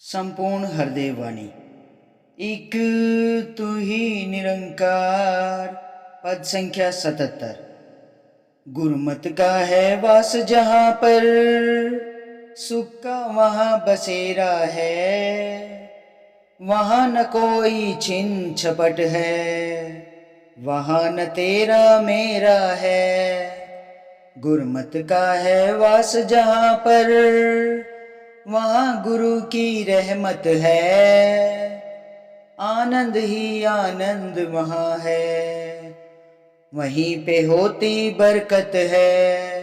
संपूर्ण हृदय वाणी। एक तू ही निरंकार। पद संख्या 77। गुरुमत का है वास जहाँ पर, सुख का वहाँ बसेरा है। वहाँ न कोई छिन छपट है, वहाँ न तेरा मेरा है। गुरुमत का है वास जहाँ पर, वहाँ गुरु की रहमत है। आनंद ही आनंद वहाँ है, वहीं पे होती बरकत है।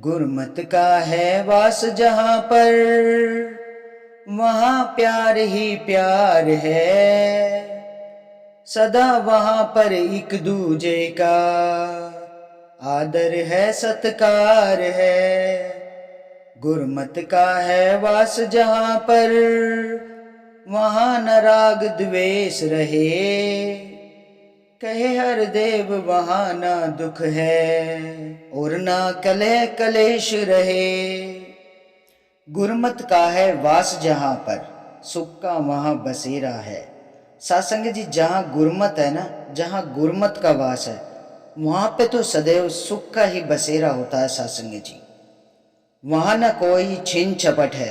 गुरुमत का है वास जहाँ पर, वहाँ प्यार ही प्यार है। सदा वहाँ पर एक दूजे का आदर है, सत्कार है। गुरुमत का है वास जहाँ पर, वहाँ न राग द्वेष रहे। कहे हर देव वहाँ ना दुख है, और ना कलह कलेश रहे। गुरुमत का है वास जहाँ पर, सुख का वहाँ बसेरा है। सासंग जी, जहाँ गुरुमत है ना, जहाँ गुरुमत का वास है, वहाँ पे तो सदैव सुख का ही बसेरा होता है। सासंग जी, वहाँ ना कोई छिन छपट है,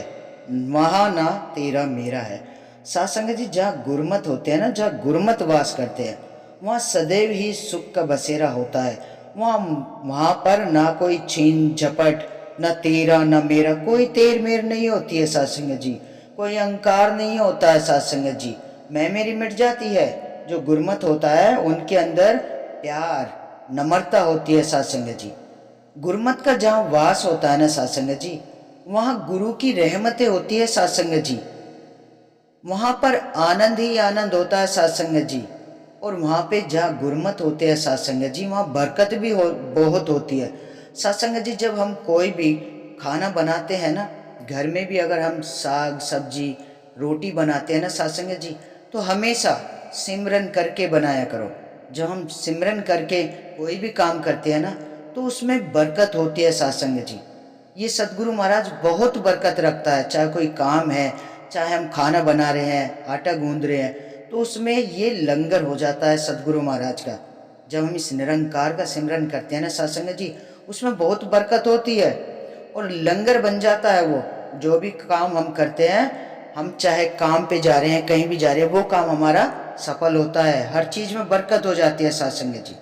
वहाँ ना तेरा मेरा है। सासंग जी, जहाँ गुरुमत होते हैं ना, जहाँ गुरुमत वास करते हैं, वहाँ सदैव ही सुख का बसेरा होता है। वहाँ पर ना कोई छीन झपट, न तेरा न मेरा, कोई तेर मेर नहीं होती है। सासंग जी, कोई अहंकार नहीं होता है। सासंग जी, मैं मेरी मिट जाती है। जो गुरुमत होता है उनके अंदर प्यार नम्रता होती है। सासंग जी, गुरुमत का जहाँ वास होता है ना सासंग जी, वहाँ गुरु की रहमतें होती है। सासंग जी, वहाँ पर आनंद ही आनंद होता है। सासंग जी, और वहाँ पे जहाँ गुरुमत होते हैं सासंग जी, वहाँ बरकत भी बहुत होती है। सासंग जी, जब हम कोई भी खाना बनाते हैं ना, घर में भी अगर हम साग सब्जी रोटी बनाते हैं ना सासंग जी, तो हमेशा सिमरन करके बनाया करो। जब हम सिमरन करके कोई भी काम करते हैं ना, तो उसमें बरकत होती है। सासंग जी, ये सदगुरु महाराज बहुत बरकत रखता है। चाहे कोई काम है, चाहे हम खाना बना रहे हैं, आटा गूंद रहे हैं, तो उसमें ये लंगर हो जाता है सदगुरु महाराज का। जब हम इस निरंकार का सिमरन करते हैं ना सासंग जी, उसमें बहुत बरकत होती है और लंगर बन जाता है। वो जो भी काम हम करते हैं, हम चाहे काम पे जा रहे हैं, कहीं भी जा रहे हैं, वो काम हमारा सफल होता है। हर चीज में बरकत हो जाती है। सासंग जी,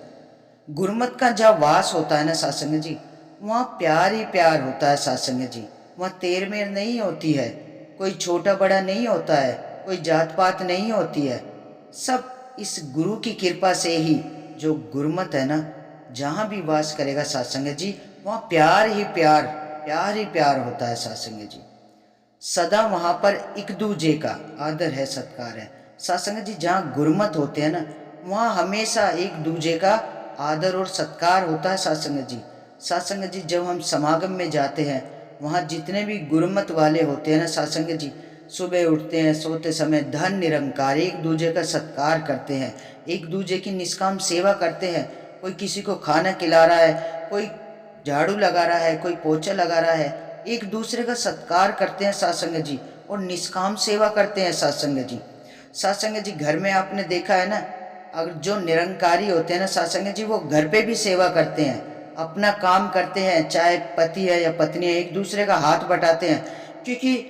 गुरुमत का जहाँ वास होता है ना सासंग जी, वहाँ प्यार ही प्यार होता है। सासंग जी, वहाँ तेर मेर नहीं होती है, कोई छोटा बड़ा नहीं होता है, कोई जात पात नहीं होती है। सब इस गुरु की कृपा से ही, जो गुरुमत है ना, जहाँ भी वास करेगा सासंग जी, वहाँ प्यार ही प्यार होता है। सासंग जी, सदा वहाँ पर एक दूजे का आदर है, सत्कार है। सासंग जी, जहाँ गुरुमत होते हैं ना, वहाँ हमेशा एक दूजे का आदर और सत्कार होता है। सासंग जी, सासंग जी, जब हम समागम में जाते हैं, वहाँ जितने भी गुरुमत वाले होते हैं ना सासंग जी, सुबह उठते हैं, सोते समय धन निरंकार एक दूजे का सत्कार करते हैं, एक दूजे की निष्काम सेवा करते हैं। कोई किसी को खाना खिला रहा है, कोई झाड़ू लगा रहा है, कोई पोछा लगा रहा है, एक दूसरे का सत्कार करते हैं सासंग जी, और निष्काम सेवा करते हैं। सासंग जी, सासंग जी, घर में आपने देखा है ना, अगर जो निरंकारी होते हैं ना सासंग जी, वो घर पे भी सेवा करते हैं, अपना काम करते हैं, चाहे पति है या पत्नी है, एक दूसरे का हाथ बटाते हैं, क्योंकि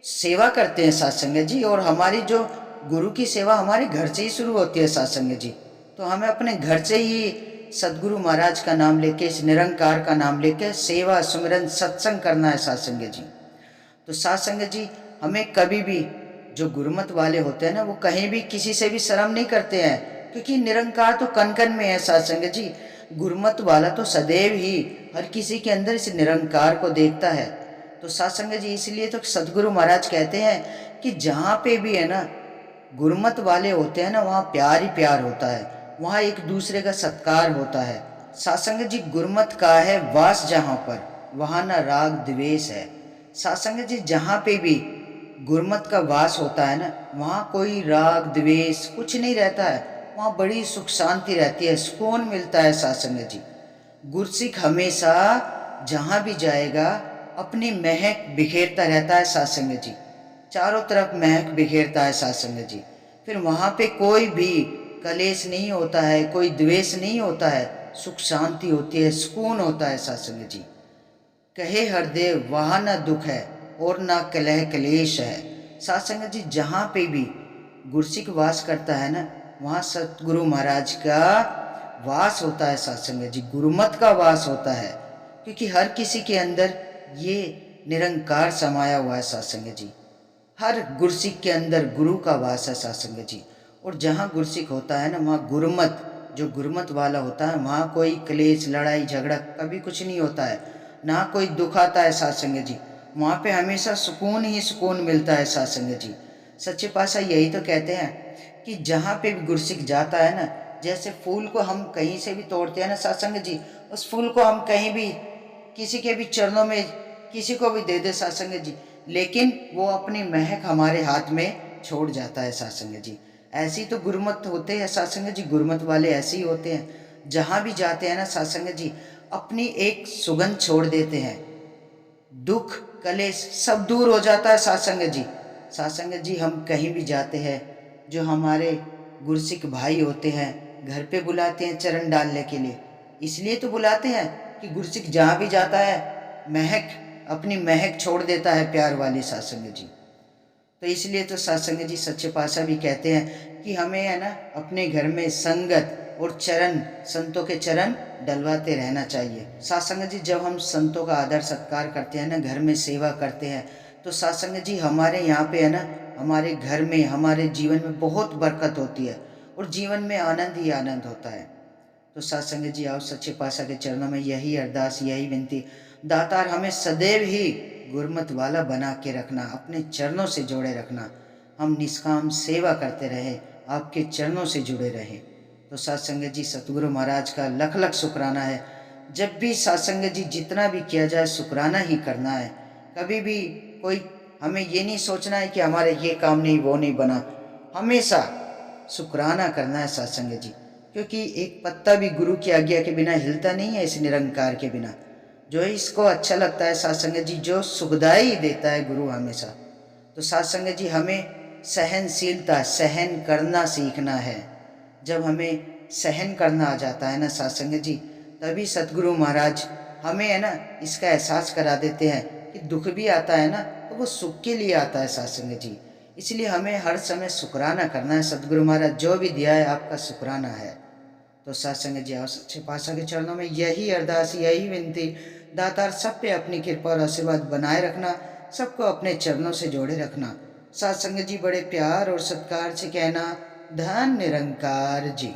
सेवा करते हैं सासंग जी। और हमारी जो गुरु की सेवा हमारे घर से ही शुरू होती है सासंग जी, तो हमें अपने घर से ही सदगुरु महाराज का नाम लेके, इस निरंकार का नाम लेके सेवा सुमिरन सत्संग करना है सासंग जी। तो सासंग जी, हमें कभी भी, जो गुरुमत वाले होते हैं ना, वो कहीं भी किसी से भी शर्म नहीं करते हैं, क्योंकि निरंकार तो कण कण में है। सासंग जी, गुरुमत वाला तो सदैव ही हर किसी के अंदर इस निरंकार को देखता है। तो सासंग जी, इसलिए तो सदगुरु महाराज कहते हैं कि जहाँ पे भी है ना गुरुमत वाले होते हैं ना, वहाँ प्यार ही प्यार होता है, वहाँ एक दूसरे का सत्कार होता है। सासंग जी, गुरुमत का है वास जहाँ पर, वहाँ ना राग द्वेष है। सासंग जी, जहाँ पे भी गुरुमत का वास होता है ना, वहाँ कोई राग द्वेष कुछ नहीं रहता है, वहाँ बड़ी सुख शांति रहती है, सुकून मिलता है। सासंग जी, गुरसिख हमेशा जहाँ भी जाएगा अपनी महक बिखेरता रहता है। सासंग जी, चारों तरफ महक बिखेरता है साथ संगत जी। फिर वहाँ पे कोई भी कलेश नहीं होता है, कोई द्वेष नहीं होता है, सुख शांति होती है, सुकून होता है साथ संगत जी। कहे हरदेव वहाँ न दुख है और ना कलह कलेश है। साथ संगत जी जहाँ पे भी गुरसिक वास करता है ना, वहाँ सतगुरु महाराज का वास होता है साथ संगत जी, गुरुमत का वास होता है। क्योंकि हर किसी के अंदर ये निरंकार समाया हुआ है साथ संगत जी। हर गुरसिक के अंदर गुरु का वास है साथ संगत जी। और जहाँ गुरसिक होता है ना, वहाँ गुरुमत, जो गुरुमत वाला होता है, वहाँ कोई क्लेश लड़ाई झगड़ा कभी कुछ नहीं होता है, ना कोई दुख आता है साथ संगत जी। वहाँ पे हमेशा सुकून ही सुकून मिलता है साथ संगत जी। सच्चे पातशाह यही तो कहते हैं कि जहाँ पे भी गुरसिक जाता है ना, जैसे फूल को हम कहीं से भी तोड़ते हैं ना साथ संगत जी, उस फूल को हम कहीं भी किसी के भी चरणों में किसी को भी दे दे साथ संगत जी, लेकिन वो अपनी महक हमारे हाथ में छोड़ जाता है साथ संगत जी। ऐसी तो गुरुमत होते हैं साथ संगत जी, गुरुमत वाले ऐसे ही होते हैं। जहाँ भी जाते हैं ना साथ संगत जी, अपनी एक सुगंध छोड़ देते हैं, दुख कलेश सब दूर हो जाता है साथ संगत जी। साथ संगत जी हम कहीं भी जाते हैं, जो हमारे गुरसिक भाई होते हैं घर पे बुलाते हैं चरण डालने के लिए, इसलिए तो बुलाते हैं कि गुरसिक जहाँ भी जाता है महक, अपनी महक छोड़ देता है प्यार वाली साथ संगत जी। तो इसलिए तो साथ संगत जी सच्चे पातशाह भी कहते हैं कि हमें है ना अपने घर में संगत और चरण, संतों के चरण डलवाते रहना चाहिए। साथ संगत जी जब हम संतों का आदर सत्कार करते हैं ना, घर में सेवा करते हैं, तो साथ संगत जी हमारे यहाँ पे है ना, हमारे घर में हमारे जीवन में बहुत बरकत होती है और जीवन में आनंद ही आनंद होता है। तो साथ संगत जी आओ सच्चे पातशाह के चरणों में यही अरदास, यही विनती, दातार हमें सदैव ही गुरमत वाला बना के रखना, अपने चरणों से जोड़े रखना, हम निष्काम सेवा करते रहे, आपके चरणों से जुड़े रहे। तो साथ संगत जी सतगुरु महाराज का लख लख शुक्राना है। जब भी साथ संगत जी जितना भी किया जाए शुक्राना ही करना है। कभी भी कोई हमें ये नहीं सोचना है कि हमारे ये काम नहीं वो नहीं बना, हमेशा शुक्राना करना है साथ संगत जी। क्योंकि एक पत्ता भी गुरु की आज्ञा के बिना हिलता नहीं है, इस निरंकार के बिना। जो इसको अच्छा लगता है साथ संगत जी, जो सुखदाई देता है गुरु हमेशा। तो साथ संगत जी हमें सहनशीलता, सहन करना सीखना है। जब हमें सहन करना आ जाता है ना साथ संगत जी, तभी सतगुरु महाराज हमें है ना इसका एहसास करा देते हैं कि दुख भी आता है ना तो वो सुख के लिए आता है साथ संगत जी। इसलिए हमें हर समय शुक्राना करना है, सतगुरु महाराज जो भी दिया है आपका शुक्राना है। तो साथ संगत जी आओ सच्चे पातशाह के चरणों में यही अरदास, यही विनती, दातार सब पे अपनी कृपा और आशीर्वाद बनाए रखना, सबको अपने चरणों से जोड़े रखना। साथ संगत जी बड़े प्यार और सत्कार से कहना, धन निरंकार जी।